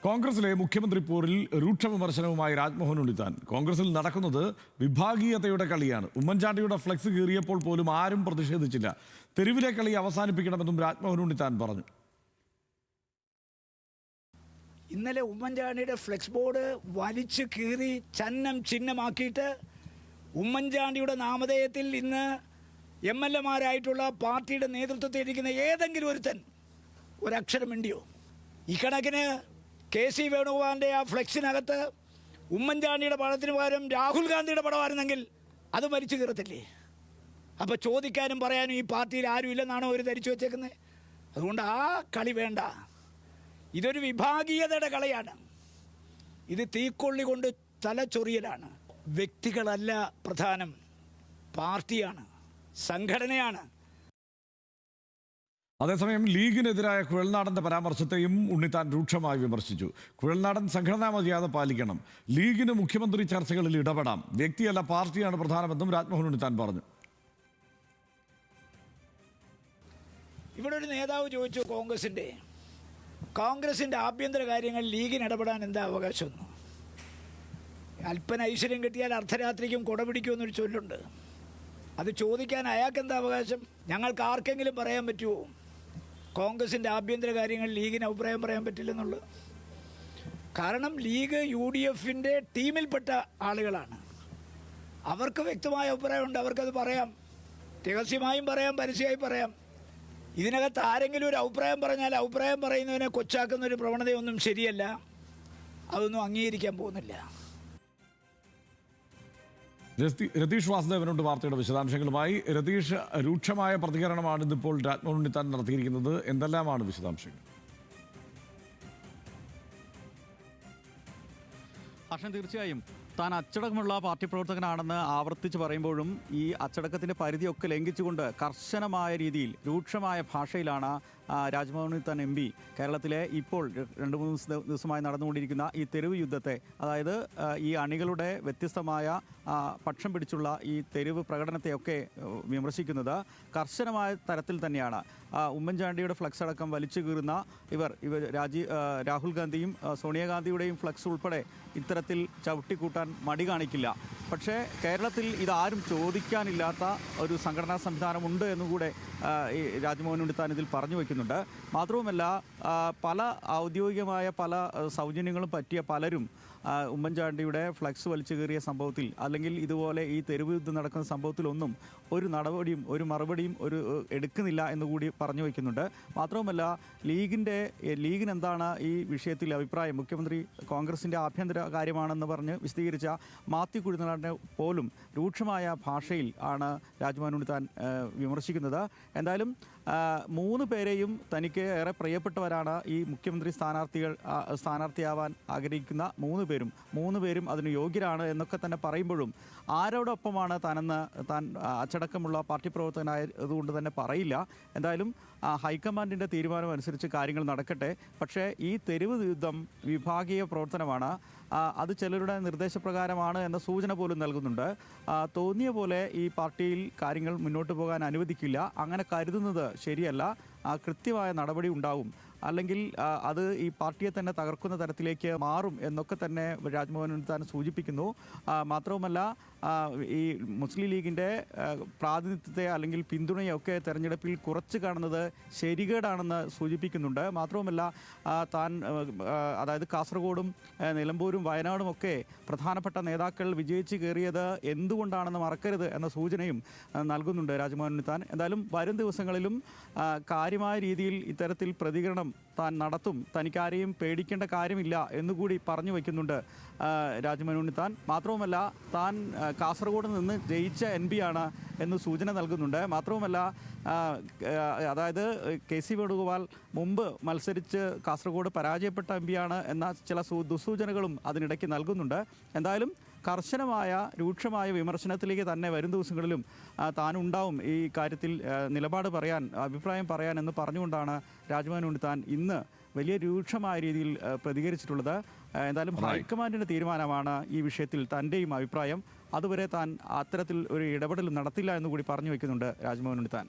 കോൺഗ്രസിലെ മുഖ്യമന്ത്രി പോരിൽ രൂക്ഷ വിമർശനവുമായി രാജ്മോഹൻ ഉണ്ണിത്താൻ. കോൺഗ്രസിൽ നടക്കുന്നത് വിഭാഗീയതയുടെ കളിയാണ്. ഉമ്മൻചാണ്ടിയുടെ ഫ്ലെക്സ് കീറിയപ്പോൾ പോലും ആരും പ്രതിഷേധിച്ചില്ല. തെരുവിലെ കളി അവസാനിപ്പിക്കണമെന്നും രാജ്മോഹൻ ഉണ്ണിത്താൻ പറഞ്ഞു. ഇന്നലെ ഉമ്മൻചാണ്ടിയുടെ ഫ്ലെക്സ് ബോർഡ് വലിച്ചു കീറി ചന്നം ചിഹ്നമാക്കിയിട്ട് ഉമ്മൻചാണ്ടിയുടെ നാമധേയത്തിൽ ഇന്ന് MLA-മാരായിട്ടുള്ള പാർട്ടിയുടെ നേതൃത്വത്തിൽ ഇരിക്കുന്ന ഏതെങ്കിലും ഒരുത്തൻ ഒരക്ഷരം മിണ്ടിയോ? ഇക്കണക്കിന് KC വേണുഗോപാലിൻ്റെ ആ ഫ്ലെക്സിനകത്ത് ഉമ്മൻചാണ്ടിയുടെ പടത്തിന് പകരം രാഹുൽ ഗാന്ധിയുടെ പടമായിരുന്നെങ്കിൽ അത് വലിച്ചു കീറത്തില്ലേ? അപ്പോൾ ചോദിക്കാനും പറയാനും ഈ പാർട്ടിയിൽ ആരും ഇല്ലെന്നാണോ അവർ ധരിച്ചു വെച്ചേക്കുന്നത്? അതുകൊണ്ട് ആ കളി വേണ്ട. ഇതൊരു വിഭാഗീയതയുടെ കളിയാണ്. ഇത് തീക്കൊള്ളി കൊണ്ട് തലച്ചൊറിയലാണ്. വ്യക്തികളല്ല പ്രധാനം, പാർട്ടിയാണ്, സംഘടനയാണ്. അതേസമയം ലീഗിനെതിരായ കുഴൽനാടന്റെ പരാമർശത്തെയും ഉണ്ണിത്താൻ രൂക്ഷമായി വിമർശിച്ചു. കുഴൽനാടൻ സംഘടനാ മര്യാദ പാലിക്കണം, ലീഗിന് മുഖ്യമന്ത്രി ചർച്ചകളിൽ ഇടപെടാം, വ്യക്തിയല്ല പാർട്ടിയാണ് പ്രധാനമെന്നും രാജ്മോഹൻ ഉണ്ണിത്താൻ പറഞ്ഞു. ഇവിടെ ഒരു നേതാവ് ചോദിച്ചു, കോൺഗ്രസിൻ്റെ ആഭ്യന്തര കാര്യങ്ങൾ ലീഗിന് ഇടപെടാൻ എന്താ അവകാശമെന്ന്. അല്പന ഐശ്വര്യം കിട്ടിയാൽ അർദ്ധരാത്രിക്കും കുട പിടിക്കുമെന്നൊരു ചൊല്ലുണ്ട്. അത് ചോദിക്കാൻ അയാൾക്ക് എന്താ അവകാശം? ഞങ്ങൾക്ക് ആർക്കെങ്കിലും പറയാൻ പറ്റുമോ കോൺഗ്രസിൻ്റെ ആഭ്യന്തര കാര്യങ്ങൾ ലീഗിന് അഭിപ്രായം പറയാൻ പറ്റില്ലെന്നുള്ളത്? കാരണം ലീഗ് UDF-ന്റെ ടീമിൽപ്പെട്ട ആളുകളാണ്. അവർക്ക് വ്യക്തമായ അഭിപ്രായമുണ്ട്, അവർക്കത് പറയാം. രഹസ്യമായും പറയാം, പരസ്യമായും പറയാം. ഇതിനകത്ത് ആരെങ്കിലും ഒരു അഭിപ്രായം പറഞ്ഞാൽ അഭിപ്രായം പറയുന്നതിനെ കൊച്ചാക്കുന്നൊരു പ്രവണതയൊന്നും ശരിയല്ല. അതൊന്നും അംഗീകരിക്കാൻ പോകുന്നില്ല. രതീഷ് വാസുദേവനുണ്ട് വാർത്തയുടെ വിശദാംശങ്ങളുമായി. രതീഷ്, രൂക്ഷമായ പ്രതികരണമാണ് ഇന്നിപ്പോൾ രാജ്മോഹൻ ഉണ്ണിത്താൻ നടത്തിയിരിക്കുന്നത്. എന്തെല്ലാമാണ് വിശദാംശങ്ങൾ? ഹർഷൻ, തീർച്ചയായും താൻ അച്ചടക്കമുള്ള പാർട്ടി പ്രവർത്തകനാണെന്ന് ആവർത്തിച്ച് പറയുമ്പോഴും ഈ അച്ചടക്കത്തിൻ്റെ പരിധിയൊക്കെ ലംഘിച്ചുകൊണ്ട് കർശനമായ രീതിയിൽ രൂക്ഷമായ ഭാഷയിലാണ് രാജ്മോഹൻ ഉണ്ണിത്താൻ MP കേരളത്തിലെ ഇപ്പോൾ 2-3 ദിവസമായി നടന്നുകൊണ്ടിരിക്കുന്ന ഈ തെരുവ് യുദ്ധത്തെ, അതായത് ഈ അണികളുടെ വ്യത്യസ്തമായ പക്ഷം പിടിച്ചുള്ള ഈ തെരുവ് പ്രകടനത്തെയൊക്കെ വിമർശിക്കുന്നത് കർശനമായ തരത്തിൽ തന്നെയാണ്. ഉമ്മൻചാണ്ടിയുടെ ഫ്ലക്സ് അടക്കം വലിച്ചു കീറുന്ന ഇവർ രാഹുൽ ഗാന്ധിയും സോണിയാഗാന്ധിയുടെയും ഫ്ലക്സ് ഉൾപ്പെടെ ഇത്തരത്തിൽ ചവിട്ടിക്കൂട്ടാൻ മടി കാണിക്കില്ല. പക്ഷേ കേരളത്തിൽ ഇതാരും ചോദിക്കാനില്ലാത്ത ഒരു സംഘടനാ സംവിധാനമുണ്ട് എന്നുകൂടെ ഈ രാജ്മോഹൻ ഉണ്ണിത്താൻ ഇതിൽ പറഞ്ഞു വയ്ക്കുന്നുണ്ട്. മാത്രവുമല്ല, പല ഔദ്യോഗികമായ പല സൗജന്യങ്ങളും പറ്റിയ പലരും ഉമ്മൻചാണ്ടിയുടെ ഫ്ലക്സ് വലിച്ചു കീറിയ സംഭവത്തിൽ, അല്ലെങ്കിൽ ഇതുപോലെ ഈ തെരുവ് യുദ്ധം നടക്കുന്ന സംഭവത്തിലൊന്നും ഒരു നടപടിയും ഒരു മറുപടിയും എടുക്കുന്നില്ല എന്നുകൂടി പറഞ്ഞു വയ്ക്കുന്നുണ്ട്. മാത്രവുമല്ല, ലീഗിന് എന്താണ് ഈ വിഷയത്തിൽ അഭിപ്രായം, മുഖ്യമന്ത്രി കോൺഗ്രസിൻ്റെ ആഭ്യന്തര കാര്യമാണെന്ന് പറഞ്ഞ് വിശദീകരിച്ച മാത്യു കുഴൽനാടനെ പോലും രൂക്ഷമായ ഭാഷയിൽ ആണ് രാജ്മോഹൻ ഉണ്ണിത്താൻ വിമർശിക്കുന്നത്. എന്തായാലും 3 പേരെയും തനിക്ക് ഏറെ പ്രിയപ്പെട്ടവരാണ് ഈ മുഖ്യമന്ത്രി സ്ഥാനാർത്ഥിയാവാൻ ആഗ്രഹിക്കുന്ന 3 പേരും അതിന് യോഗ്യരാണ് എന്നൊക്കെ തന്നെ പറയുമ്പോഴും ആരോടൊപ്പമാണ് താൻ അച്ചടക്കമുള്ള പാർട്ടി പ്രവർത്തകനായതുകൊണ്ട് തന്നെ പറയില്ല. എന്തായാലും ഹൈക്കമാൻഡിൻ്റെ തീരുമാനം അനുസരിച്ച് കാര്യങ്ങൾ നടക്കട്ടെ. പക്ഷേ ഈ തെരുവ് യുദ്ധം വിഭാഗീയ പ്രവർത്തനമാണ്, അത് ചിലരുടെ നിർദ്ദേശപ്രകാരമാണ് എന്ന സൂചന പോലും നൽകുന്നുണ്ട്. തോന്നിയ പോലെ ഈ പാർട്ടിയിൽ കാര്യങ്ങൾ മുന്നോട്ട് പോകാൻ അനുവദിക്കില്ല. അങ്ങനെ കരുതുന്നത് ശരിയല്ല. കൃത്യമായ നടപടി ഉണ്ടാവും, അല്ലെങ്കിൽ അത് ഈ പാർട്ടിയെ തന്നെ തകർക്കുന്ന തരത്തിലേക്ക് മാറും എന്നൊക്കെ തന്നെ രാജ്മോഹൻ ഉണ്ണിത്താൻ സൂചിപ്പിക്കുന്നു. മാത്രവുമല്ല, ഈ മുസ്ലിം ലീഗിൻ്റെ പ്രാതിനിധ്യത്തെ അല്ലെങ്കിൽ പിന്തുണയൊക്കെ തെരഞ്ഞെടുപ്പിൽ കുറച്ച് കാണുന്നത് ശരികേടാണെന്ന് സൂചിപ്പിക്കുന്നുണ്ട്. മാത്രവുമല്ല, അതായത് കാസർഗോഡും നിലമ്പൂരും വയനാടും ഒക്കെ പ്രധാനപ്പെട്ട നേതാക്കൾ വിജയിച്ച് കയറിയത് എന്തുകൊണ്ടാണെന്ന് മറക്കരുത് എന്ന സൂചനയും നൽകുന്നുണ്ട് രാജ്മോഹൻ ഉണ്ണിത്താൻ. എന്തായാലും വരും ദിവസങ്ങളിലും കാര്യമായ രീതിയിൽ ഇത്തരത്തിൽ പ്രതികരണം താൻ നടത്തും, തനിക്കാരെയും പേടിക്കേണ്ട കാര്യമില്ല എന്നുകൂടി പറഞ്ഞു വയ്ക്കുന്നുണ്ട് രാജ്മോഹൻ ഉണ്ണിത്താൻ. മാത്രവുമല്ല, താൻ കാസർഗോഡ് നിന്ന് ജയിച്ച MP ആണ് എന്ന് സൂചന നൽകുന്നുണ്ട്. മാത്രവുമല്ല, അതായത് KC വേണുഗോപാൽ മുമ്പ് മത്സരിച്ച് കാസർഗോഡ് പരാജയപ്പെട്ട MP ആണ് എന്ന ചില ദുസൂചനകളും അതിനിടയ്ക്ക് നൽകുന്നുണ്ട്. എന്തായാലും കർശനമായ രൂക്ഷമായ വിമർശനത്തിലേക്ക് തന്നെ വരും ദിവസങ്ങളിലും താനുണ്ടാവും ഈ കാര്യത്തിൽ നിലപാട് പറയാൻ, അഭിപ്രായം പറയാൻ എന്ന് പറഞ്ഞുകൊണ്ടാണ് രാജ്മോഹൻ ഉണ്ണിത്താൻ ഇന്ന് വലിയ രൂക്ഷമായ രീതിയിൽ പ്രതികരിച്ചിട്ടുള്ളത്. എന്തായാലും ഹൈക്കമാൻഡിൻ്റെ തീരുമാനമാണ് ഈ വിഷയത്തിൽ തൻ്റെയും അഭിപ്രായം. അതുവരെ താൻ അത്തരത്തിൽ ഒരു ഇടപെടൽ നടത്തില്ല എന്നുകൂടി പറഞ്ഞു വയ്ക്കുന്നുണ്ട് രാജ്മോഹൻ ഉണ്ണിത്താൻ.